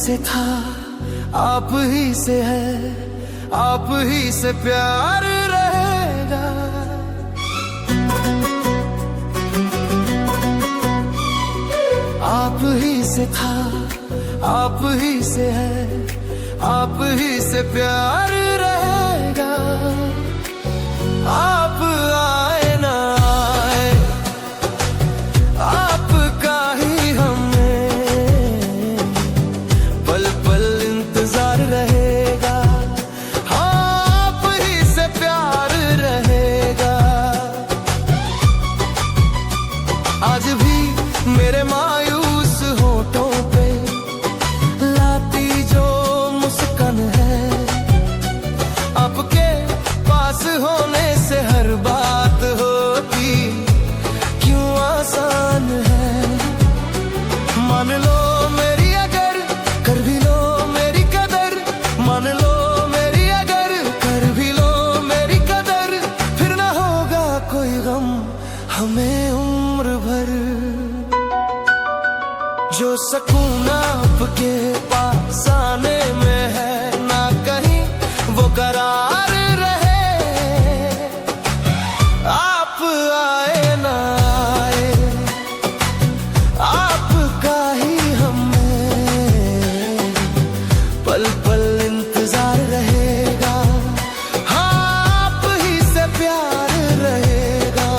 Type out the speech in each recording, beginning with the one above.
से था, आप ही से है, आप ही से प्यार रहेगा। आप ही से था, आप ही से है, आप ही से प्यार रहेगा। आप आए ना आए, आपका ही हमें पल पल इंतजार रहेगा। हाँ, आप ही से प्यार रहेगा। आज भी मेरे मायूस होठों पे लाती जो मुस्कान है, आपके पास होने से हर बात होती क्यों आसान है। मान लो मेरी अगर, कर भी लो मेरी कदर। मान लो मेरी अगर, कर भी लो मेरी कदर। फिर ना होगा कोई गम हमें उम्र भर। जो सकून आपके पास आने में है, ना कहीं वो करार रहे। आप आए ना आए, आपका ही हमें पल पल इंतजार रहेगा। हाँ, आप ही से प्यार रहेगा।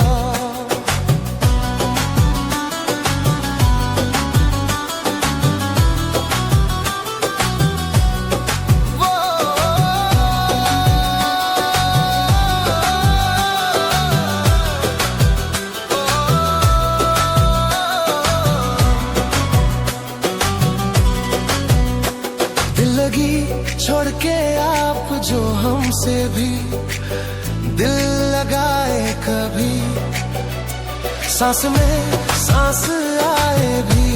लगी छोड़ के आप जो हमसे भी दिल लगाए कभी, सांस में सांस आए भी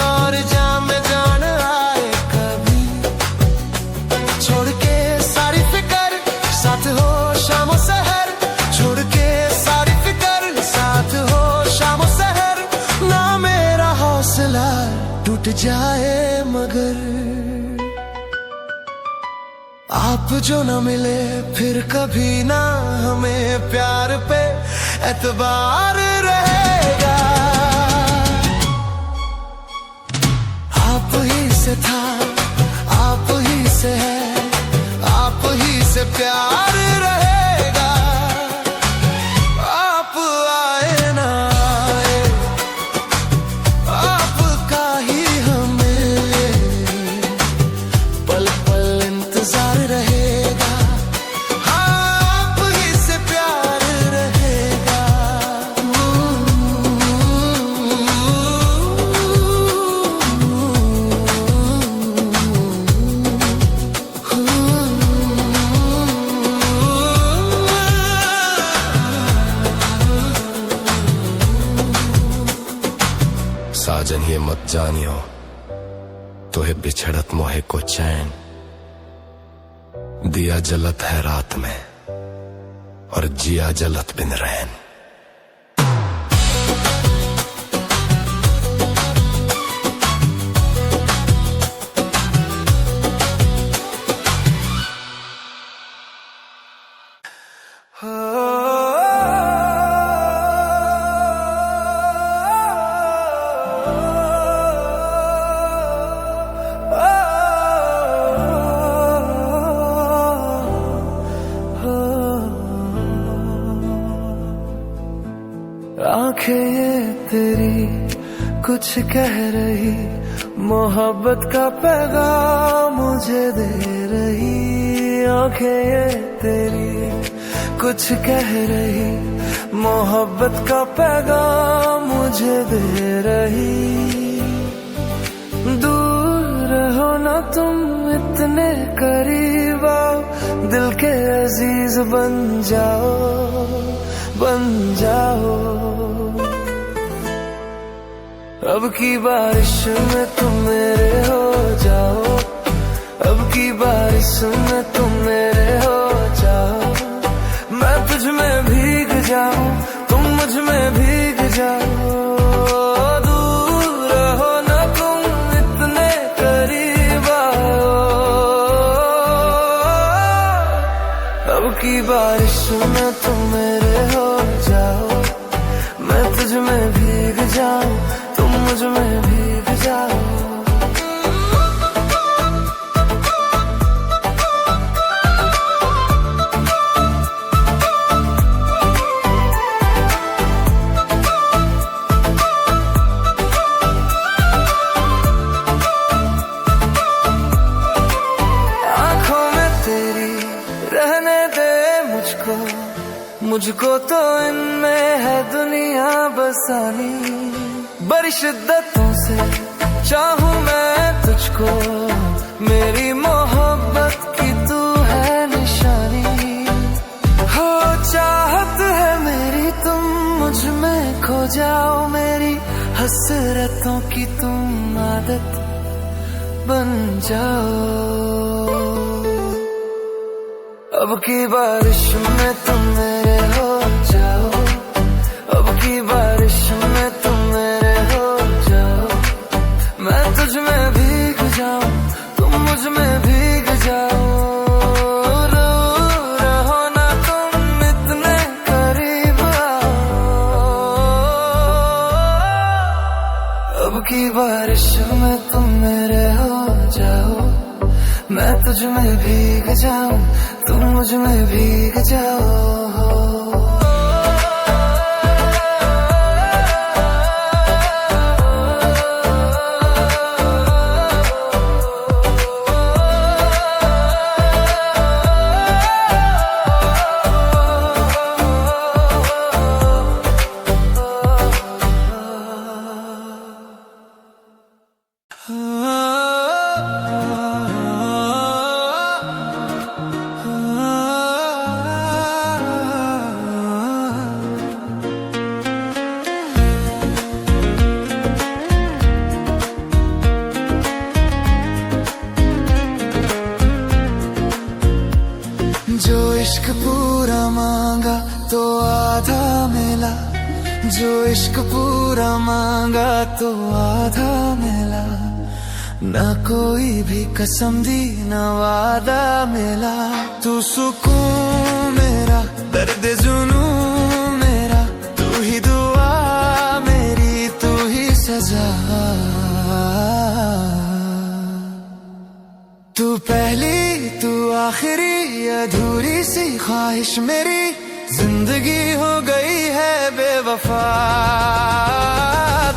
और जान में जान आए कभी। छोड़ के सारी फिकर साथ हो शाम सहर, छोड़ के सारी फिकर साथ हो शाम सहर। ना मेरा हौसला टूट जाए मगर आप जो न मिले फिर कभी ना हमें प्यार पे एतबार रहेगा। आप ही से था, आप ही से है, आप ही से प्यार रहेगा। आप आए ना आए, आपका ही हमें पल पल इंतजार रहेगा। हाँ, आप ही से प्यार रहेगा। साजन ये मत जानियो तो है बिछड़त मोहे को चैन। दिया जलत है रात में और जिया जलत बिन रैन। आंखें ये तेरी कुछ कह रही, मोहब्बत का पैगाम मुझे दे रही। आंखें ये तेरी कुछ कह रही, मोहब्बत का पैगाम मुझे दे रही। दूर हो ना तुम इतने करीब आओ, दिल के अजीज बन जाओ, बन जाओ। अब की बारिश में तुम मेरे हो जाओ, अब की बारिश में तुम मेरे हो जाओ। मैं तुझ में भीग जाऊं, तुम मुझ में भीग जाओ। दूर हो ना तुम इतने मुझको तो इनमें है दुनिया बसानी। बड़ी शिद्दतों से चाहूं मैं तुझको, मेरी मोहब्बत की तू है निशानी। हो चाहत है मेरी तुम मुझ में खो जाओ, मेरी हसरतों की तुम आदत बन जाओ। अब की बारिश में तुम मेरे हो जाओ, अब की बारिश में तुम मेरे हो जाओ। मैं तुझ में भीग जाऊं, तुम मुझ में भीग जाओ। रो रहो ना तुम इतने करीब आओ। अब की बारिश में तुम मेरे हो जाओ, मैं तुझ में भीग जाऊं, तुम मुझ में भीग जाओ। जो इश्क पूरा मांगा तो आधा मिला, जो इश्क पूरा मांगा तो आधा मिला। ना कोई भी कसम दी ना वादा मिला। तू सुकून मेरा, दर्द जुनून मेरा, तू ही दुआ मेरी, तू ही सजा। तू पहली तू आखिरी अधूरी सी ख्वाहिश मेरी, जिंदगी हो गई है बेवफा।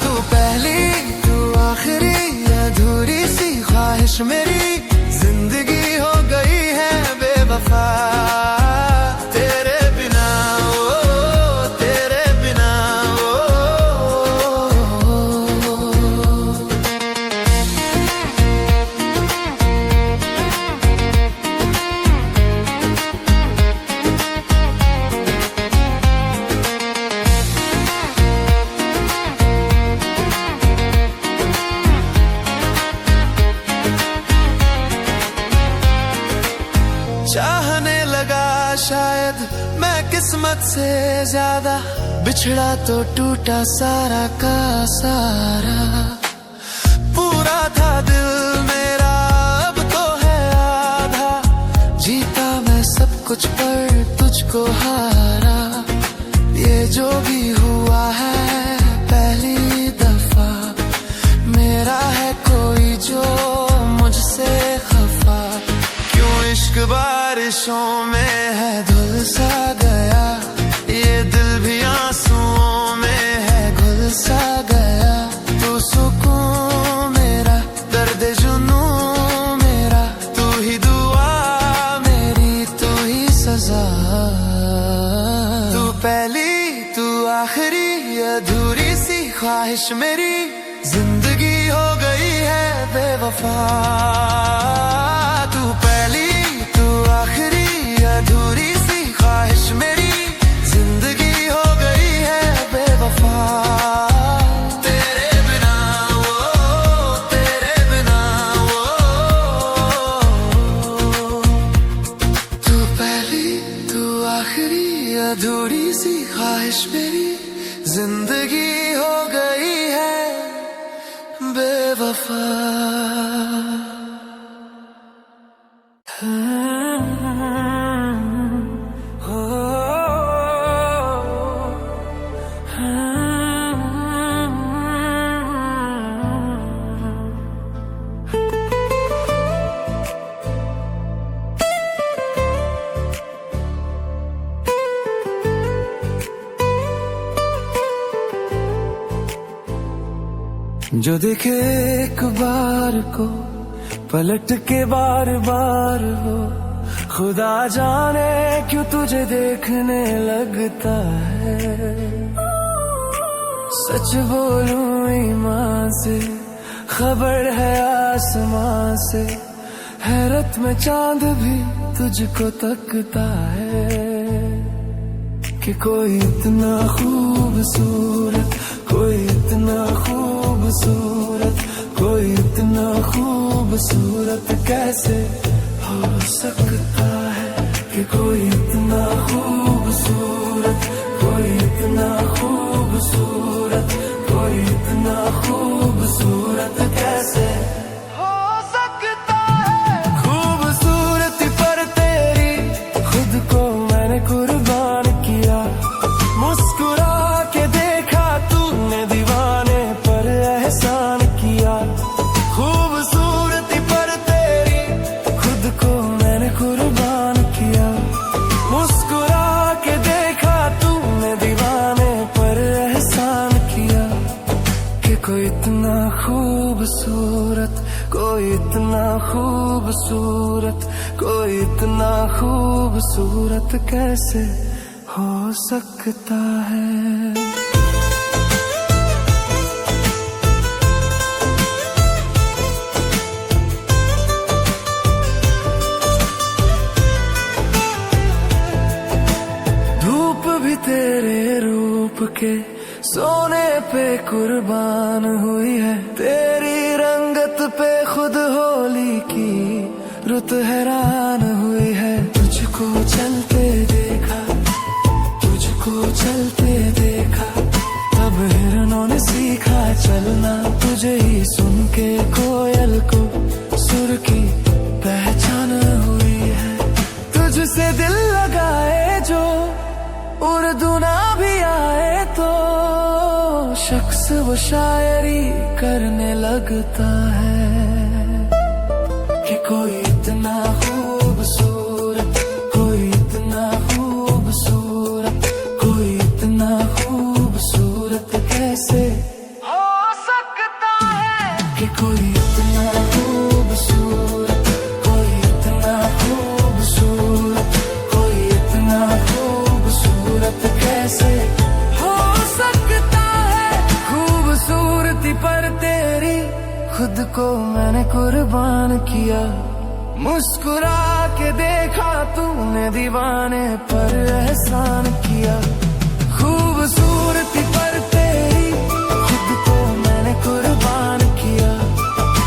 तू पहली तू आखिरी अधूरी सी ख्वाहिश मेरी, जिंदगी हो गई है बेवफा। तेरे बिना ओ, तेरे बिना ओ। चाहने लगा शायद मैं किस्मत से ज्यादा, बिछड़ा तो टूटा सारा का सारा। पूरा था दिल मेरा अब तो है आधा, जीता मैं सब कुछ पर तुझको हारा। ये जो भी हुआ है पहली दफा, मेरा है कोई जो मुझसे खफा। क्यों इश्क बारिशों में है धुल सा गया, ये दिल भी आंसुओं में है घुल सा गया। तू सुकून मेरा, दर्द जुनून मेरा, तू ही दुआ मेरी, तू ही सजा। तू पहली तू आखिरी अधूरी सी ख्वाहिश मेरी, जिंदगी हो गई है बेवफा। तू पहली तू आखिरी अधूरी सी ख्वाहिश मेरी, जिंदगी हो गई है बेवफा। तेरे बिना वो, तेरे बिना वो। तू पहली तू आखिरी अधूरी सी ख्वाहिश मेरी, जिंदगी हो गई है बेवफा। जो देखे एक बार को पलट के बार बार वो, खुदा जाने क्यों तुझे देखने लगता है। सच बोलूं ईमान से, खबर है आसमां से, हैरत में चांद भी तुझको तकता है कि कोई इतना खूबसूरत, कोई इतना खूबसूरत, कोई इतना खूबसूरत कैसे हो सकता है कि कोई इतना खूबसूरत, कोई इतना खूबसूरत, कोई इतना खूबसूरत कैसे हो सकता है। खूबसूरती पर तेरी खुद को मैंने कुर्बान किया, मुस्कुरा के देखा तूने दीवाने पर एहसान किया। खूबसूरती पर तेरी खुद को मैंने कुर्बान किया, मुस्कुरा के देखा तूने दीवाने पर एहसान किया कि कोई इतना खूबसूरत, कोई इतना खूबसूरत, कोई इतना खूबसूरत कैसे हो सकता है। धूप भी तेरे रूप के सोने पे कुर्बान हुई है, तेरी रंगत पे खुद होली की रुत हैरान हुई है। तुझको चलते देखा, तुझको चलते देखा, तब हिरणों ने सीखा चलना, तुझे ही सुन के कोयल को सुर की पहचान हुई है। तुझसे दिल लगाए जो उर्दू ना भी आए तो शख्स वो शायरी करने लगता है कि कोई इतना खूबसूरत, कोई इतना खूबसूरत, कोई इतना खूबसूरत कैसे हो सकता है कि कोई इतना खूबसूरत, कोई इतना खूबसूरत, कोई इतना खूबसूरत कैसे हो सकता है। खूबसूरती पर तेरी खुद को मैंने कुर्बान किया, मुस्कुरा के देखा तूने दीवाने पर एहसान किया। खूबसूरती पर तेरी खुद को मैंने कुर्बान किया,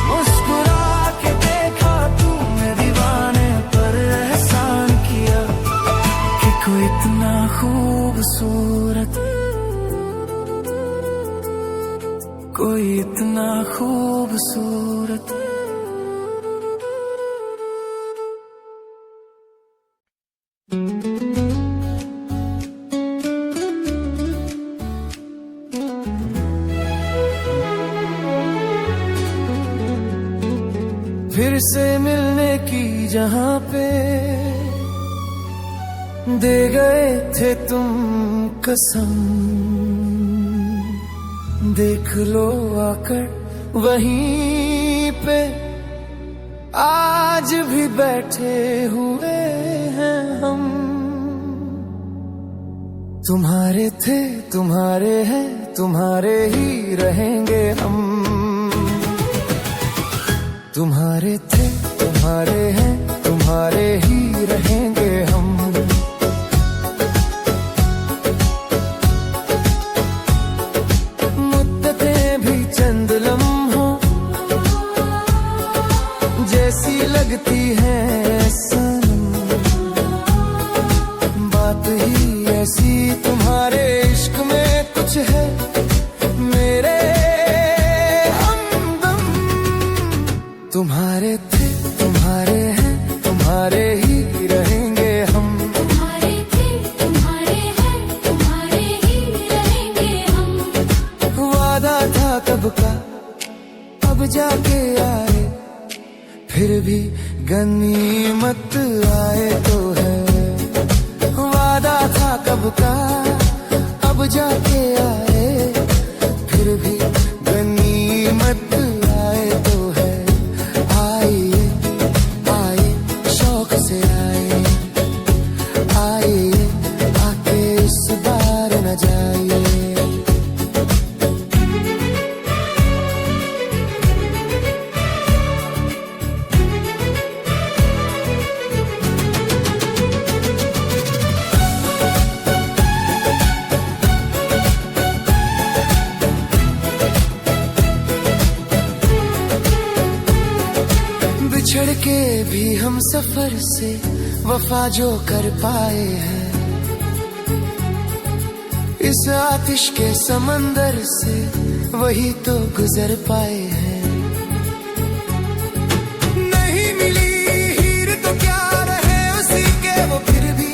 मुस्कुरा के देखा तूने दीवाने पर एहसान किया कि कोई इतना खूबसूरत, कोई इतना खूबसूरत। फिर से मिलने की जहां पे दे गए थे तुम कसम, देख लो आकर वहीं पे आज भी बैठे हुए हैं हम। तुम्हारे थे, तुम्हारे हैं, तुम्हारे ही रहेंगे हम। तुम्हारे थे, तुम्हारे हैं, तुम्हारे ही रहेंगे हम। मुद्दतें भी चंद लम्हों जैसी लगती हैं सनम, बात ही ऐसी तुम्हारे इश्क में कुछ है मेरे हमदम। तुम्हारे थे, तुम्हारे हैं, तुम्हारे ही रहेंगे हम। तुम्हारे थे, तुम्हारे हैं, तुम्हारे ही रहेंगे हम। वादा था कब का अब जाके आए, फिर भी गनीमत आए तो है। वादा था कब का अब जाके आए, फिर भी गनीमत आए तो है। आइए आइए शौक से आए, जाइए। बिछड़ के भी हम सफर से वफा जो कर पाए हैं, इस आतिश के समंदर से वही तो गुजर पाए हैं। नहीं मिली हीर तो क्या रहे उसी के वो फिर भी,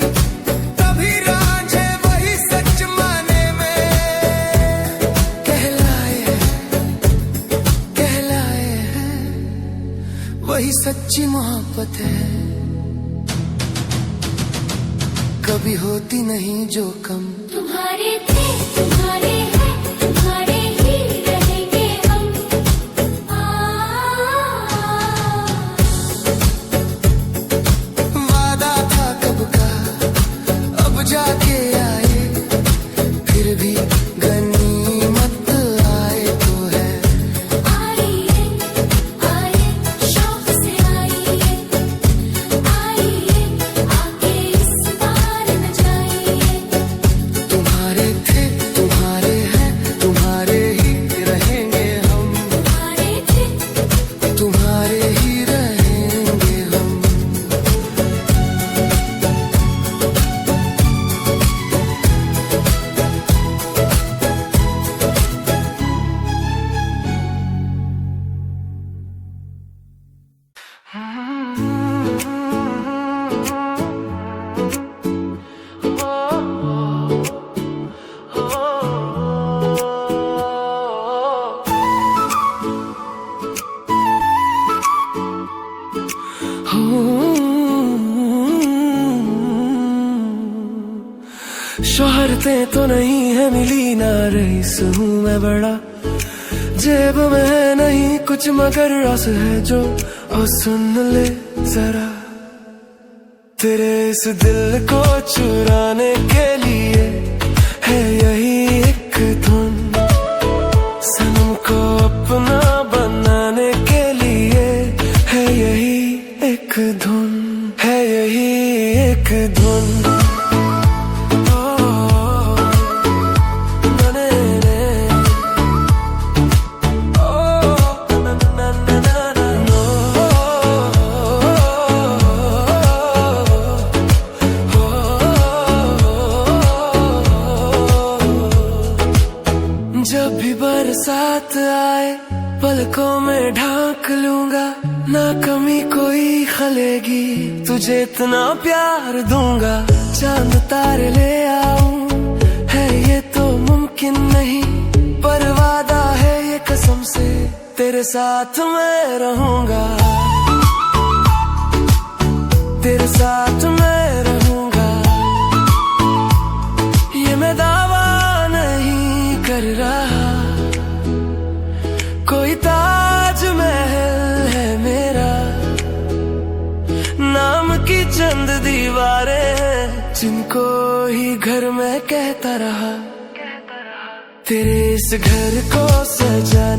तभी रांझे वही सच माने में कहलाए हैं, वही सच्ची मोहब्बत है। कभी होती नहीं जो कम, तुम्हारे थे तुम्हारे हैं तुम्हारे ही रहेंगे हम। वादा था कब का अब जाके आए, फिर भी गनीमत आए तो है। आइए आइए शौक से आइए, आइए आके इस बार न जाइए। तुम्हारे थे तुम्हारे हैं तुम्हारे ही रहेंगे हम, तुम्हारे थे तुम्हारे ही रहेंगे हम। शोहरतें तो नहीं है मिली ना, रईस हूँ मैं बड़ा, जेब में है नहीं कुछ मगर रस है जो। और सुन ले जरा, तेरे इस दिल को चुराने के लिए है यही एक धुन, सनम को अपना बनाने के लिए है यही एक धुन, है यही एक धुन। जब भी बरसात आए पलकों में ढांक लूंगा, ना कमी कोई खलेगी, तुझे इतना प्यार दूंगा। चांद तारे ले आऊं है ये तो मुमकिन नहीं, पर वादा है ये कसम से तेरे साथ मैं रहूंगा, तेरे साथ मैं रहूंगा। ये मैं दावा नहीं कर रहा, कोई ताज महल है मेरा, नाम की चंद दीवारें हैं जिनको ही घर में कहता रहा। तेरे इस घर को सजा